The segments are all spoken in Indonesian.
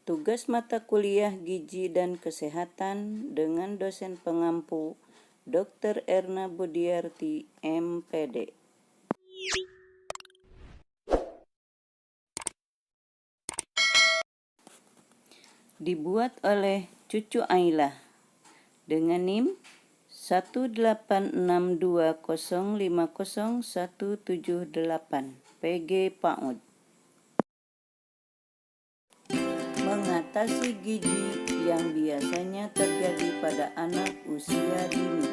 Tugas mata kuliah Gizi dan Kesehatan dengan dosen pengampu Dr. Erna Budiarti, MPD. Dibuat oleh Cucu Ailah dengan NIM 18620500178 PG PAUD. Mengatasi gizi yang biasanya terjadi pada anak usia dini.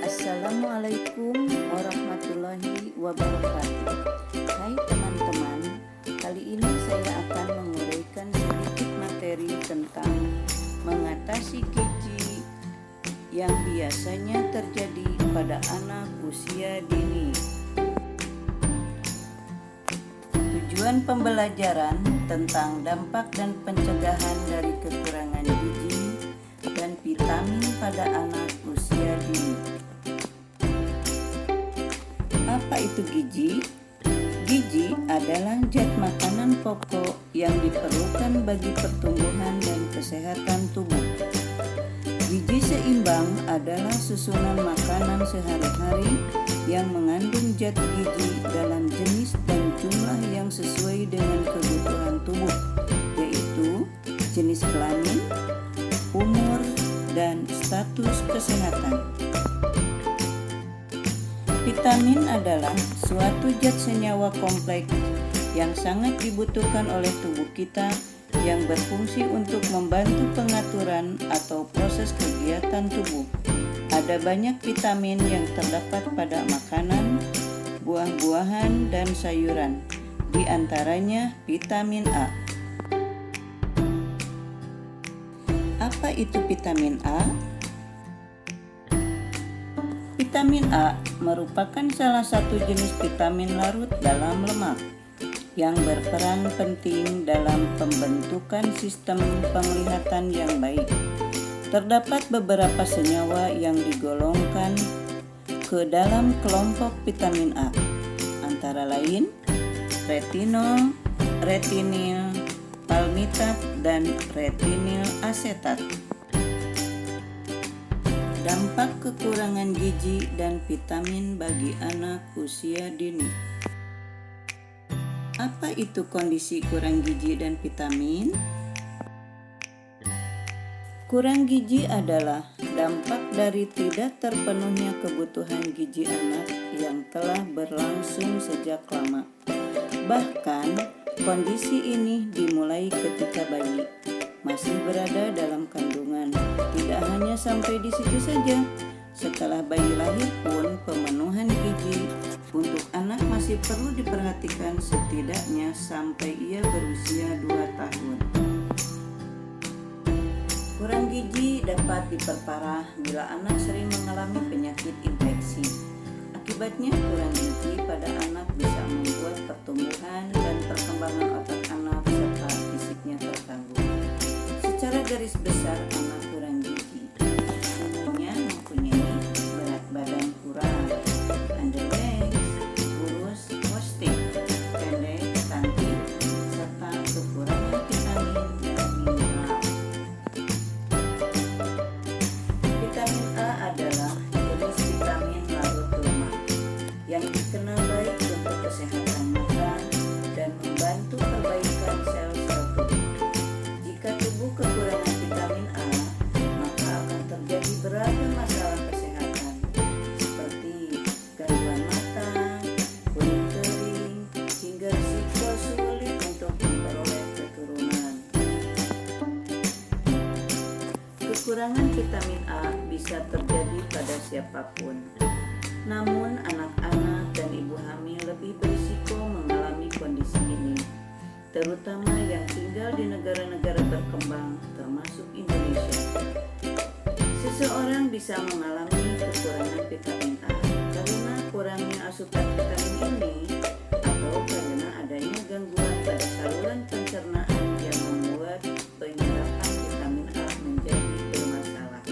Assalamualaikum warahmatullahi wabarakatuh. Hai teman-teman, kali ini saya akan menguraikan sedikit materi tentang mengatasi gizi yang biasanya terjadi pada anak usia dini. Tujuan pembelajaran tentang dampak dan pencegahan dari kekurangan gizi dan vitamin pada anak usia dini. Apa itu gizi? Gizi adalah zat makanan pokok yang diperlukan bagi pertumbuhan dan kesehatan tubuh. Gizi seimbang adalah susunan makanan sehari-hari yang mengandung zat gizi dalam jenis dan jumlah yang sesuai dengan kebutuhan tubuh, yaitu jenis kelamin, umur, dan status kesehatan. Vitamin adalah suatu zat senyawa kompleks yang sangat dibutuhkan oleh tubuh kita yang berfungsi untuk membantu pengaturan atau proses kegiatan tubuh. Ada banyak vitamin yang terdapat pada makanan, buah-buahan, dan sayuran, di antaranya vitamin A. Apa itu vitamin A? Vitamin A merupakan salah satu jenis vitamin larut dalam lemak yang berperan penting dalam pembentukan sistem penglihatan yang baik. Terdapat beberapa senyawa yang digolongkan ke dalam kelompok vitamin A, antara lain retinol, retinil, palmitat, dan retinil asetat. Dampak kekurangan gizi dan vitamin bagi anak usia dini. Apa itu kondisi kurang gizi dan vitamin? Kurang gizi adalah dampak dari tidak terpenuhnya kebutuhan gizi anak yang telah berlangsung sejak lama. Bahkan, kondisi ini dimulai ketika bayi masih berada dalam kandungan. Tidak hanya sampai di situ saja, setelah bayi lahir pun pemenuhan gizi untuk anak masih perlu diperhatikan setidaknya sampai ia berusia 2 tahun. Kurang gizi dapat diperparah bila anak sering mengalami penyakit infeksi. Akibatnya, kurang gizi pada anak bisa membuat pertumbuhan dan perkembangan otak anak serta fisiknya terganggu. Secara garis besar, anak kurang gizi umumnya mempunyai berat badan kurang, underweight, kurus, posting, pendek, cantik, serta kekurangan vitamin dan mineral. Vitamin A adalah jenis vitamin larut lemak yang dikenal baik untuk kesehatan mata dan membantu perbaikan sel-sel tubuh. Jika tubuh kekurangan vitamin A, maka akan terjadi beragam masalah kesehatan seperti gangguan mata, kulit kering, hingga risiko sulit untuk memperoleh keturunan. Kekurangan vitamin A bisa terjadi pada siapapun. Namun, anak-anak dan ibu hamil lebih berisiko mengalami kondisi ini, terutama yang tinggal di negara-negara berkembang termasuk Indonesia. Seseorang bisa mengalami kekurangan vitamin A karena kurangnya asupan vitamin ini atau karena adanya gangguan pada saluran pencernaan yang membuat penyerapan vitamin A menjadi bermasalah.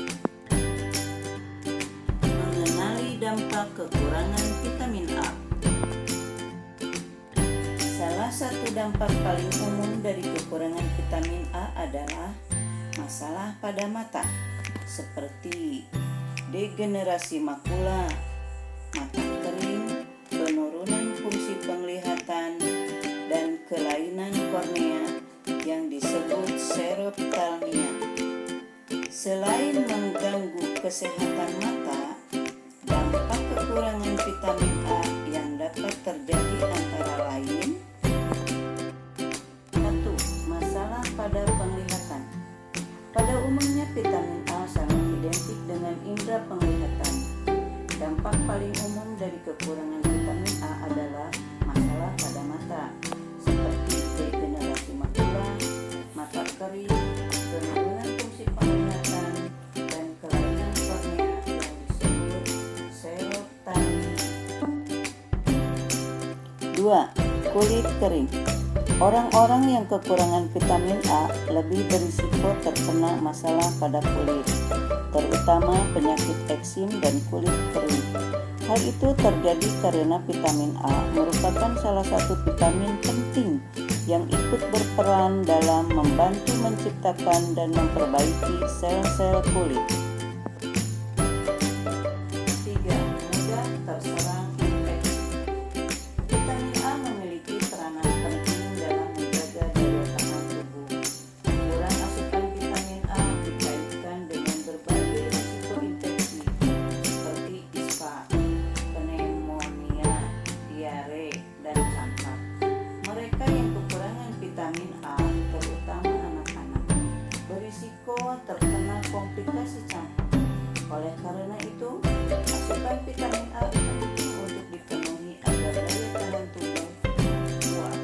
Mengenali dampak kekurangan vitamin A. dampak paling umum dari kekurangan vitamin A adalah masalah pada mata, seperti degenerasi makula, mata kering, penurunan fungsi penglihatan, dan kelainan kornea yang disebut xerophthalmia. Selain mengganggu kesehatan mata, dampak kekurangan vitamin A yang dapat terjadi antara lain: 1. Masalah pada penglihatan. Pada umumnya vitamin A sangat identik dengan indera penglihatan. Dampak paling umum dari kekurangan vitamin A adalah masalah pada mata, seperti degenerasi makula, mata kering, penurunan fungsi penglihatan, dan kelainan kornea yang disebut xerophthalmia. 2. Kulit kering. Orang-orang yang kekurangan vitamin A lebih berisiko terkena masalah pada kulit, terutama penyakit eksim dan kulit kering. Hal itu terjadi karena vitamin A merupakan salah satu vitamin penting yang ikut berperan dalam membantu menciptakan dan memperbaiki sel-sel kulit. 3. Mudah terserang infeksi. Vitamin A memiliki peranan penting dalam menjaga daya tahan tubuh. Kurang asupan vitamin A dikaitkan dengan berbagai risiko infeksi seperti ispa, pneumonia, diare, dan campak. Mereka yang kekurangan vitamin A, terutama anak-anak, berisiko terkena komplikasi campak. Oleh karena itu, asupan vitamin A penting untuk dipenuhi agar daya tahan tubuh kuat.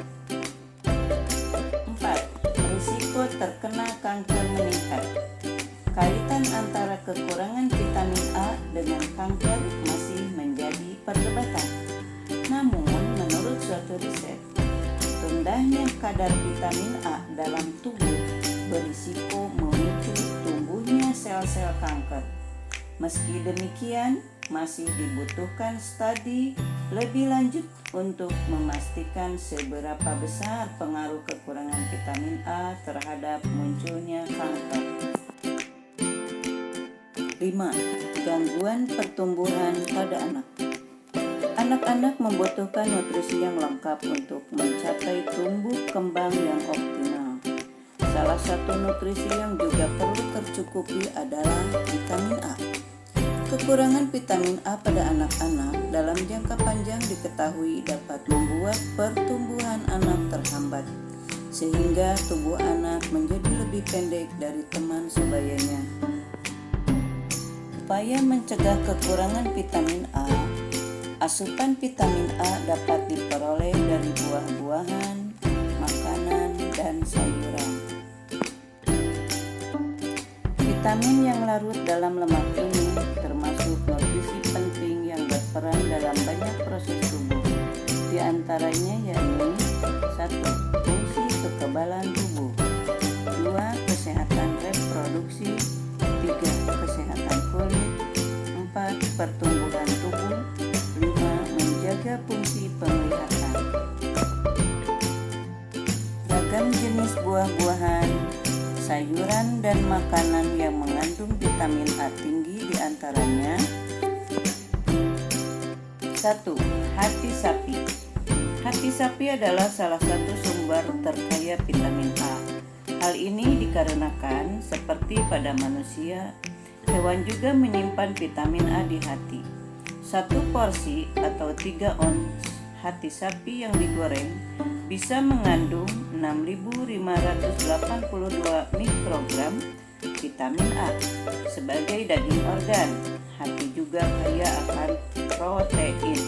4. Risiko terkena kanker meningkat. Kaitan antara kekurangan vitamin A dengan kanker masih menjadi perdebatan. Namun, menurut suatu riset, rendahnya kadar vitamin A dalam tubuh berisiko memicu tumbuhnya sel-sel kanker. Meski demikian, masih dibutuhkan studi lebih lanjut untuk memastikan seberapa besar pengaruh kekurangan vitamin A terhadap munculnya kanker. 5. Gangguan pertumbuhan pada anak. Anak-anak membutuhkan nutrisi yang lengkap untuk mencapai tumbuh kembang yang optimal. Salah satu nutrisi yang juga perlu tercukupi adalah vitamin A. Kekurangan vitamin A pada anak-anak dalam jangka panjang diketahui dapat membuat pertumbuhan anak terhambat, sehingga tubuh anak menjadi lebih pendek dari teman sebayanya. Upaya mencegah kekurangan vitamin A. Asupan vitamin A dapat diperoleh dari buah-buahan, makanan, dan sayuran. Vitamin yang larut dalam lemak ini termasuk nutrisi penting yang berperan dalam banyak proses tubuh. Di antaranya yakni 1. Fungsi kekebalan tubuh, 2. Kesehatan reproduksi, 3. Kesehatan kulit, 4. Pertumbuhan tubuh, 5. Menjaga fungsi penglihatan. Ragam jenis buah-buahan, sayuran, dan makanan yang mengandung vitamin A tinggi diantaranya: 1. Hati sapi. Hati sapi adalah salah satu sumber terkaya vitamin A. Hal ini dikarenakan seperti pada manusia, hewan juga menyimpan vitamin A di hati. 1 porsi atau 3 ons hati sapi yang digoreng bisa mengandung 6.582 mikrogram vitamin A. Sebagai daging organ, hati juga kaya akan protein,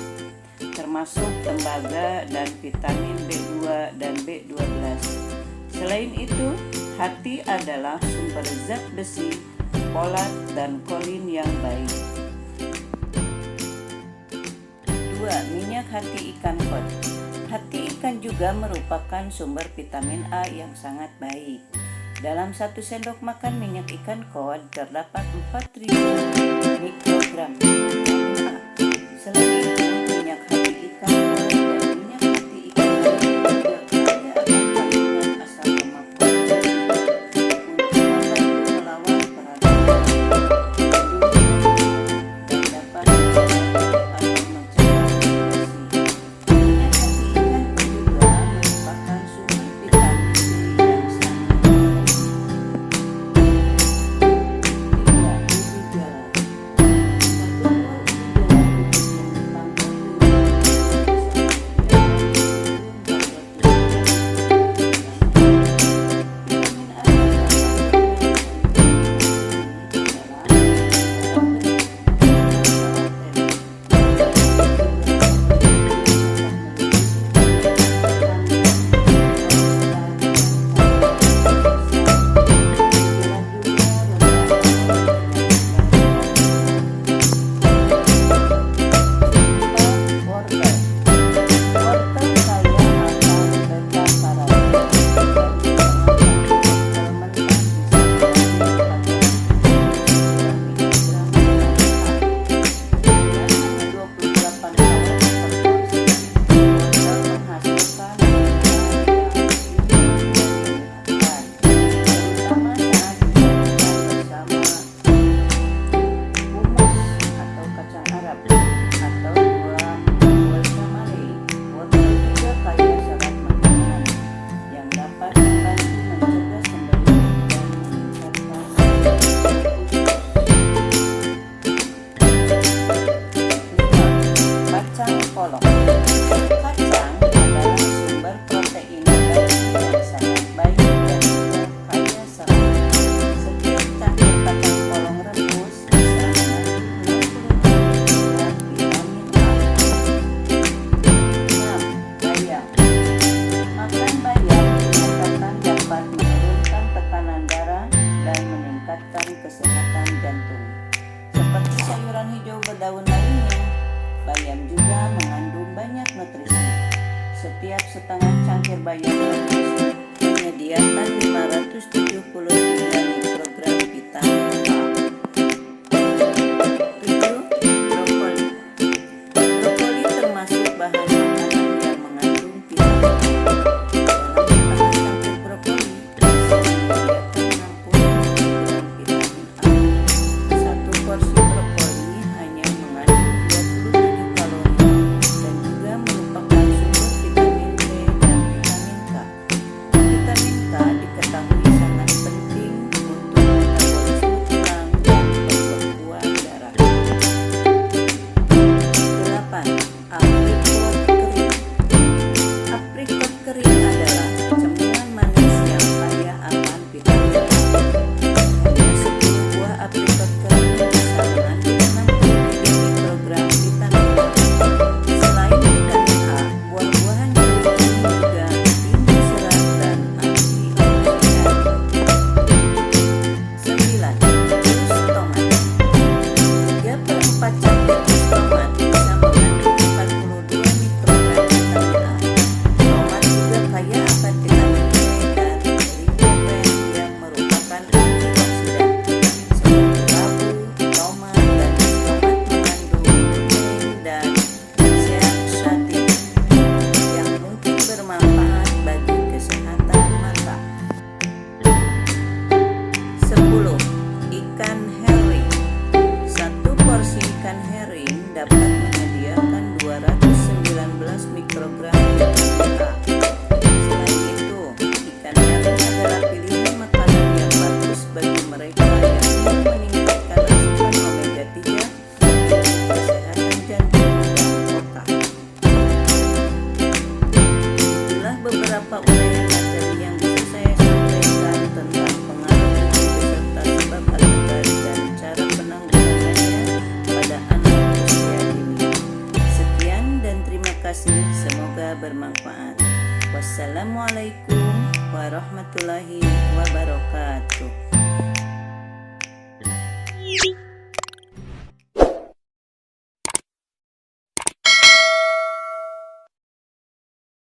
termasuk tembaga dan vitamin B2 dan B12. Selain itu, hati adalah sumber zat besi, folat, dan kolin yang baik. 2. Minyak hati ikan kod. Hati ikan juga merupakan sumber vitamin A yang sangat baik. Dalam 1 sendok makan minyak ikan kod terdapat 4.000 mikrogram vitamin A. Selain itu, minyak hati ikan kod dan minyak hati ikan lain juga kaya jantung. Seperti sayuran hijau berdaun lainnya, bayam juga mengandung banyak nutrisi. Setiap setengah cangkir bayam rebus menyediakan 573 mikrogram vitamin A. 7. Brokoli. Brokoli termasuk bahan makanan yang mengandung vitamin A. Dalam setengah cangkir brokoli bisa menyediakan 60 mikrogram vitamin A. Satu porsi brokoli hanya mengandung 27 kalori dan juga merupakan sumber vitamin B dan vitamin K. Vitamin K diketahui sangat penting untuk metabolisme tulang dan pembekuan darah. 8. Aprikot kering. Aprikot kering adalah cemilan manis yang kaya akan vitamin A. Hanya 10 buah aprikot kering bisa mengandung 63 mikrogram vitamin A. Selain vitamin A, buah-buahan jeruk ini juga tinggi serat dan antioksidan. 9. Jus tomat. 3/4 cangkir jus tomat bisa mengandung 42 mikrogram vitamin A. Tomat juga kaya akan vitamin B dan likopen yang merupakan antioksidan. Seperti labu, tomat, dan jus tomat mengandung lutein dan zeaxanthin yang mungkin bermanfaat bagi kesehatan mata. 10. Ikan herring. Satu porsi ikan herring dapat menyediakan 219 mikrogram vitamin A. Selain itu, ikan herring adalah pilihan makanan yang bagus bagi mereka yang ingin meningkatkan asupan omega 3 untuk kesehatan jantung dan otak. Itulah beberapa uraian materi yang bisa saya sampaikan tentang pengaruh gizi beserta sebab akibat dan cara penanggulangannya pada anak usia dini. Sekian dan terima kasih, semoga bermanfaat. Wassalamualaikum warahmatullahi wabarakatuh.